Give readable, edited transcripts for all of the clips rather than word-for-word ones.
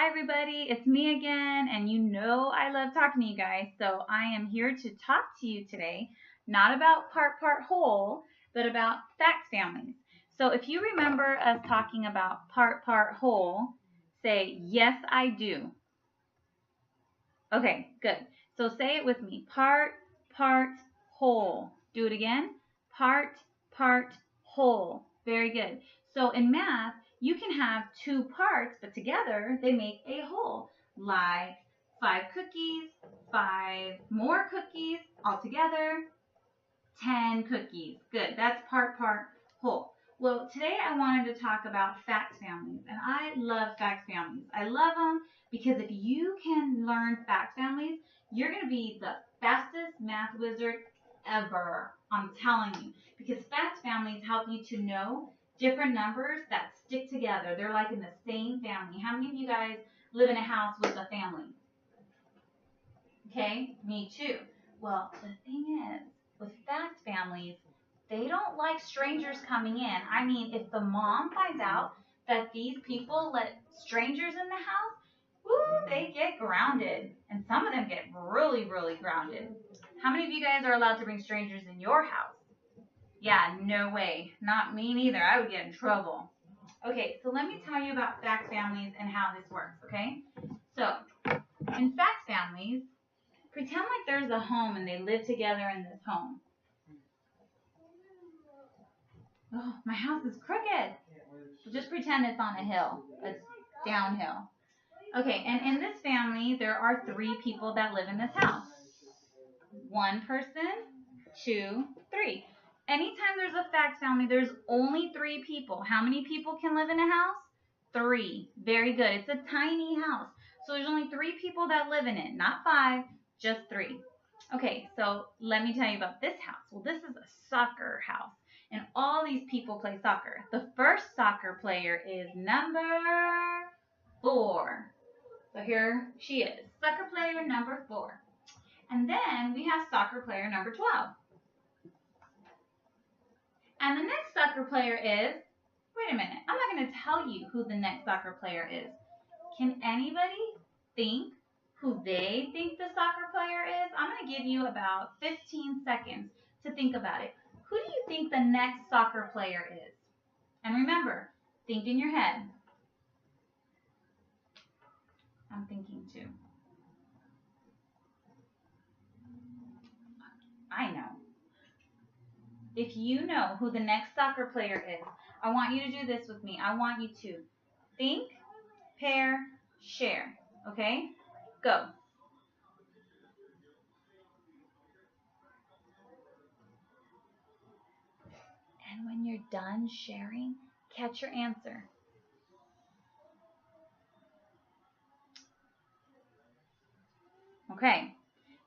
Hi everybody, it's me again, and you know I love talking to you guys, so I am here to talk to you today, not about part whole, but about fact families. So if you remember us talking about part whole, say, yes I do. Okay, good. So say it with me, part whole. Do it again, part whole. Very good. So in math, you can have two parts, but together they make a whole, like 5 cookies, 5 more cookies, all together, 10 cookies. Good, that's part whole. Well, today I wanted to talk about fact families, and I love fact families. I love them because if you can learn fact families, you're going to be the fastest math wizard ever. I'm telling you, because fact families help you to know different numbers that stick together. They're like in the same family. How many of you guys live in a house with a family? Okay, me too. Well, the thing is, with fact families, they don't like strangers coming in. I mean, if the mom finds out that these people let strangers in the house, woo, they get grounded. And some of them get really, really grounded. How many of you guys are allowed to bring strangers in your house? Yeah, no way. Not me neither. I would get in trouble. Okay, so let me tell you about fact families and how this works, okay? So, in fact families, pretend like there's a home and they live together in this home. Oh, my house is crooked. Just pretend it's on a hill. It's downhill. Okay, and in this family, there are 3 people that live in this house. 1 person, 2, 3. Anytime there's a fact family, there's only 3 people. How many people can live in a house? 3. Very good. It's a tiny house. So there's only 3 people that live in it, not 5, just 3. Okay, so let me tell you about this house. Well, this is a soccer house, and all these people play soccer. The first soccer player is number 4. So here she is, soccer player number 4. And then we have soccer player number 12. And the next soccer player is, wait a minute, I'm not going to tell you who the next soccer player is. Can anybody think who they think the soccer player is? I'm going to give you about 15 seconds to think about it. Who do you think the next soccer player is? And remember, think in your head. I'm thinking too. I know. If you know who the next soccer player is, I want you to do this with me. I want you to think, pair, share. Okay? Go. And when you're done sharing, catch your answer. Okay,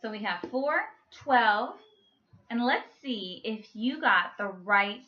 so we have 4, 12, and let's see if you got the right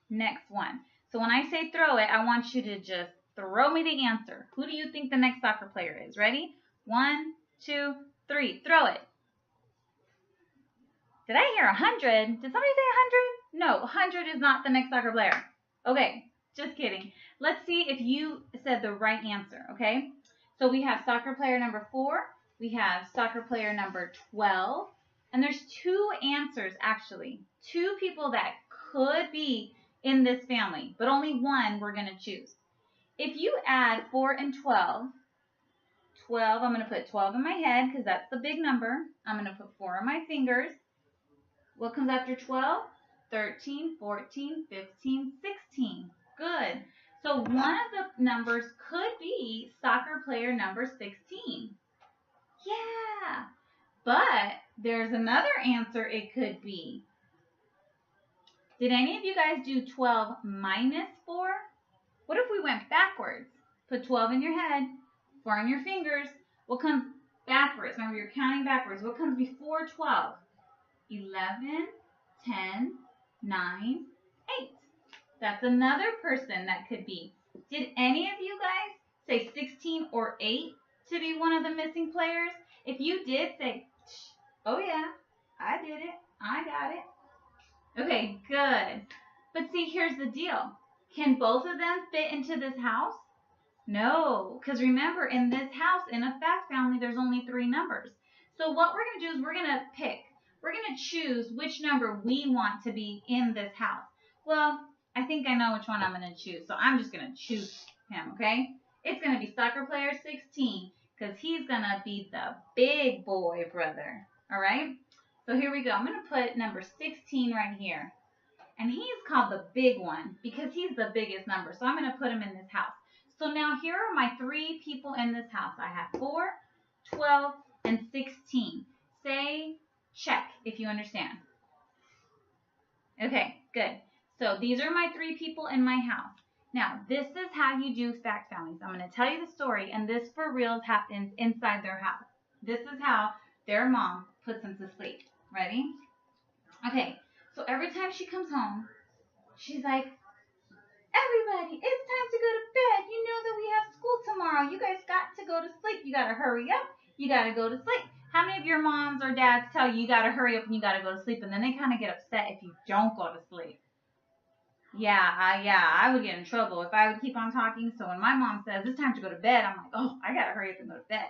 next one. So when I say throw it, I want you to just throw me the answer. Who do you think the next soccer player is? Ready? 1, 2, 3. Throw it. Did I hear 100? Did somebody say 100? No, 100 is not the next soccer player. Okay, just kidding. Let's see if you said the right answer, okay? So we have soccer player number 4. We have soccer player number 12. And there's 2 answers, actually. 2 people that could be in this family, but only one we're going to choose. If you add 4 and 12, I'm going to put 12 in my head because that's the big number. I'm going to put 4 on my fingers. What comes after 12? 13, 14, 15, 16. Good. So one of the numbers could be soccer player number 16. Yeah. But there's another answer it could be. Did any of you guys do 12 minus 4? What if we went backwards? Put 12 in your head, 4 on your fingers. What comes backwards? Remember, you're counting backwards. What comes before 12? 11, 10, 9, 8. That's another person that could be. Did any of you guys say 16 or 8 to be one of the missing players? If you did, say, oh yeah, I did it. I got it. Okay, good. But see, here's the deal. Can both of them fit into this house? No, because remember, in this house, in a fact family, there's only 3 numbers. So what we're going to do is we're going to pick. We're going to choose which number we want to be in this house. Well, I think I know which one I'm going to choose. So I'm just going to choose him, okay? It's going to be soccer player 16 because he's going to be the big boy brother, all right? So here we go. I'm going to put number 16 right here. And he's called the big one because he's the biggest number. So I'm going to put him in this house. So now here are my 3 people in this house. I have 4, 12, and 16. Say check if you understand. Okay, good. So these are my 3 people in my house. Now, this is how you do fact families. I'm going to tell you the story, and this for reals happens inside their house. This is how their mom puts them to sleep. Ready? Okay, so every time she comes home, she's like, everybody, it's time to go to bed. You know that we have school tomorrow. You guys got to go to sleep. You got to hurry up. You got to go to sleep. How many of your moms or dads tell you you got to hurry up and you got to go to sleep, and then they kind of get upset if you don't go to sleep? Yeah, I would get in trouble if I would keep on talking. So when my mom says it's time to go to bed, I'm like, oh, I got to hurry up and go to bed.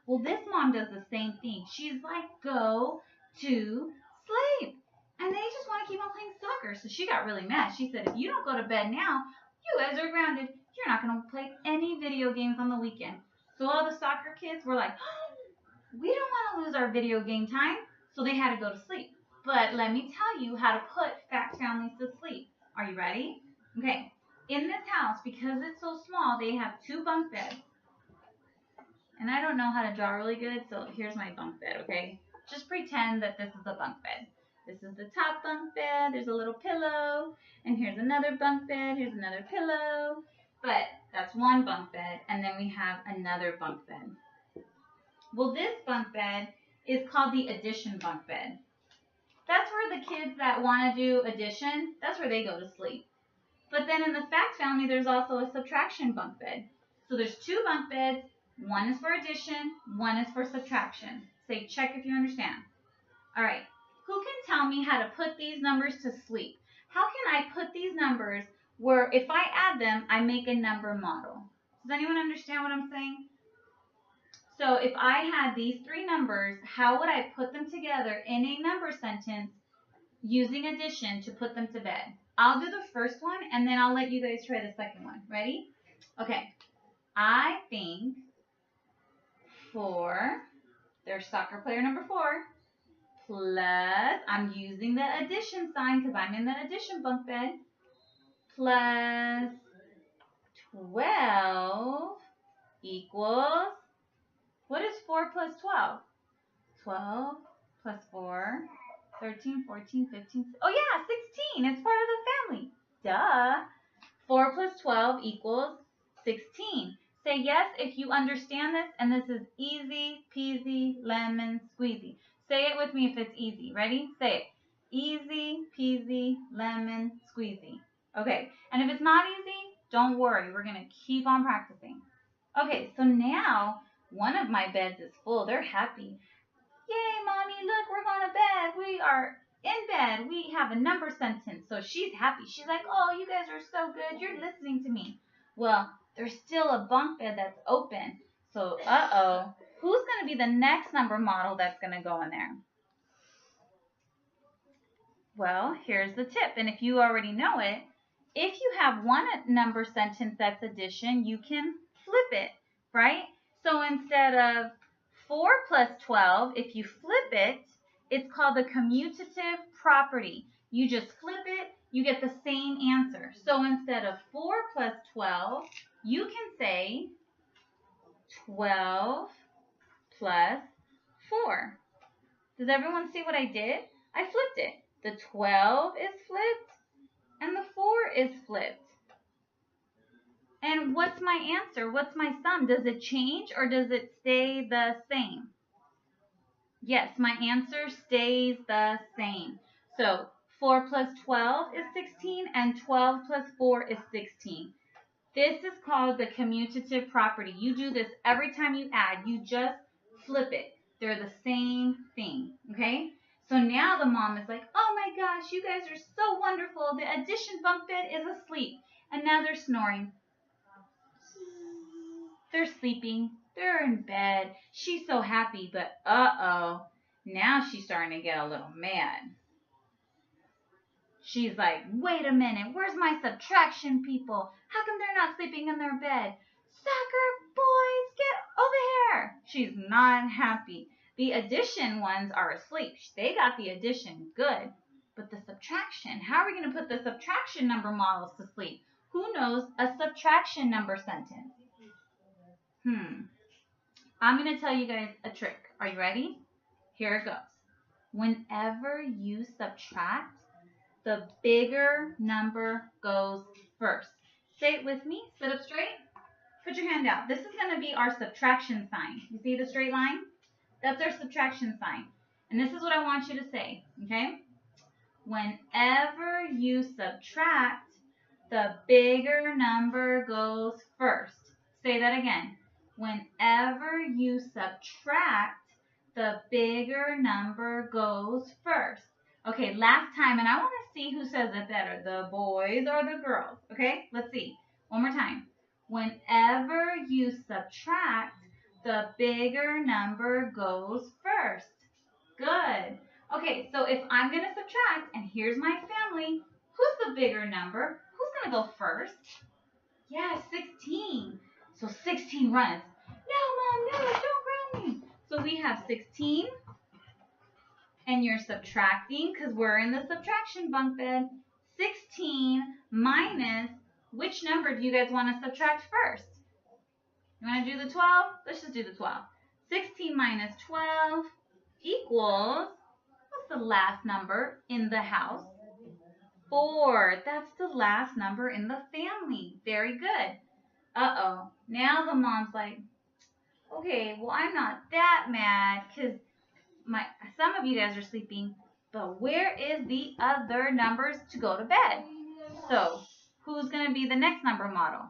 Well, this mom does the same thing. She's like, go to sleep. And they just want to keep on playing soccer. So she got really mad. She said, if you don't go to bed now, you guys are grounded. You're not going to play any video games on the weekend. So all the soccer kids were like, oh, we don't want to lose our video game time. So they had to go to sleep. But let me tell you how to put fact families to sleep. Are you ready? Okay. In this house, because it's so small, they have 2 bunk beds. And I don't know how to draw really good, so here's my bunk bed, okay? Just pretend that this is the bunk bed. This is the top bunk bed. There's a little pillow. And here's another bunk bed. Here's another pillow. But that's one bunk bed. And then we have another bunk bed. Well, this bunk bed is called the addition bunk bed. That's where the kids that want to do addition, that's where they go to sleep. But then in the fact family, there's also a subtraction bunk bed. So there's 2 bunk beds. One is for addition, one is for subtraction. Say check if you understand. All right. Who can tell me how to put these numbers to sleep? How can I put these numbers where if I add them, I make a number model? Does anyone understand what I'm saying? So if I had these 3 numbers, how would I put them together in a number sentence using addition to put them to bed? I'll do the first one, and then I'll let you guys try the second one. Ready? Okay. I think 4, there's soccer player number 4, plus, I'm using the addition sign because I'm in the addition bunk bed, plus 12 equals, what is 4 plus 12? 12 plus 4, 13, 14, 15, oh yeah, 16. It's part of the family. Duh. 4 plus 12 equals 16. Say yes if you understand this, and this is easy peasy lemon squeezy. Say it with me if it's easy. Ready? Say it. Easy peasy lemon squeezy. Okay, and if it's not easy, don't worry. We're going to keep on practicing. Okay, so now one of my beds is full. They're happy. Yay, Mommy, look, we're going to bed. We are in bed. We have a number sentence. So she's happy. She's like, oh, you guys are so good. You're listening to me. Well, there's still a bunk bed that's open. So, uh-oh. Who's going to be the next number model that's going to go in there? Well, here's the tip. And if you already know it, if you have one number sentence that's addition, you can flip it, right? So instead of 4 plus 12, if you flip it, it's called the commutative property. You just flip it, you get the same answer. So instead of 4 plus 12, you can say 12 plus 4. Does everyone see what I did? I flipped it. The 12 is flipped and the 4 is flipped. And what's my answer? What's my sum? Does it change or does it stay the same? Yes, my answer stays the same. So 4 plus 12 is 16 and 12 plus 4 is 16. This is called the commutative property. You do this every time you add. You just flip it. They're the same thing, okay? So now the mom is like, oh my gosh, you guys are so wonderful. The addition bunk bed is asleep. And now they're snoring. They're sleeping. They're in bed. She's so happy, but uh-oh. Now she's starting to get a little mad. She's like, wait a minute. Where's my subtraction people? How come they're not sleeping in their bed? Soccer boys, get over here. She's not happy. The addition ones are asleep. They got the addition good. But the subtraction, how are we going to put the subtraction number models to sleep? Who knows a subtraction number sentence? I'm going to tell you guys a trick. Are you ready? Here it goes. Whenever you subtract, the bigger number goes first. Say it with me. Sit up straight. Put your hand out. This is going to be our subtraction sign. You see the straight line? That's our subtraction sign. And this is what I want you to say, okay? Whenever you subtract, the bigger number goes first. Say that again. Whenever you subtract, the bigger number goes first. Okay, last time, and I want to see who says it better, the boys or the girls. Okay, let's see. One more time. Whenever you subtract, the bigger number goes first. Good. Okay, so if I'm going to subtract, and here's my family, who's the bigger number? Who's going to go first? Yeah, 16. So 16 runs. No, Mom, no, don't ground me. So we have 16, and you're subtracting because we're in the subtraction bunk bed. 16 minus, which number do you guys want to subtract first? You want to do the 12? Let's just do the 12. 16 minus 12 equals, what's the last number in the house? 4. That's the last number in the family. Very good. Uh-oh. Now the mom's like, okay, well, I'm not that mad because some of you guys are sleeping, but where is the other numbers to go to bed? So, who's going to be the next number model?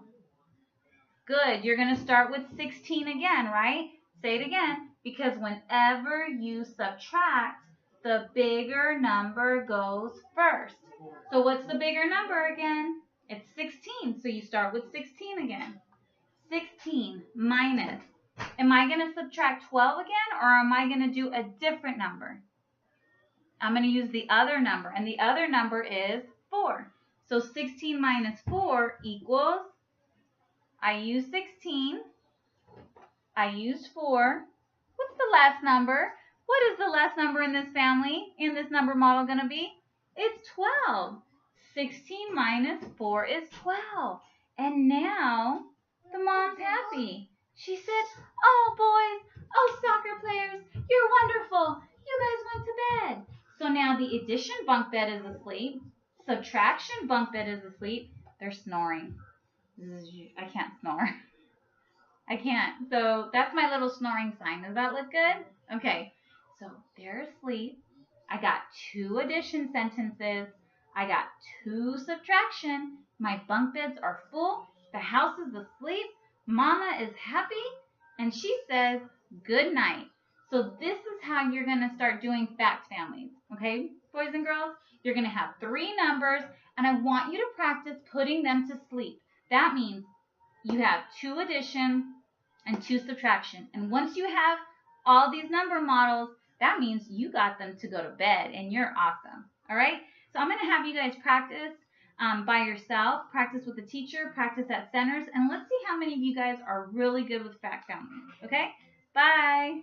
Good. You're going to start with 16 again, right? Say it again. Because whenever you subtract, the bigger number goes first. So what's the bigger number again? It's 16. So you start with 16 again. 16 minus. Am I going to subtract 12 again, or am I going to do a different number? I'm going to use the other number, and the other number is 4. So 16 minus 4 equals, I use 16, I use 4. What's the last number? What is the last number in this family, in this number model going to be? It's 12. 16 minus 4 is 12. And now the mom's happy. She said, oh, boys, oh, soccer players, you're wonderful. You guys went to bed. So now the addition bunk bed is asleep. Subtraction bunk bed is asleep. They're snoring. I can't snore. I can't. So that's my little snoring sign. Does that look good? Okay. So they're asleep. I got 2 addition sentences. I got 2 subtraction. My bunk beds are full. The house is asleep. Mama is happy. And she says, good night. So this is how you're going to start doing fact families. Okay, boys and girls? You're going to have 3 numbers. And I want you to practice putting them to sleep. That means you have 2 addition and 2 subtraction. And once you have all these number models, that means you got them to go to bed, and you're awesome. All right? So I'm going to have you guys practice by yourself, practice with a teacher, practice at centers, and let's see how many of you guys are really good with fact families. Okay? Bye.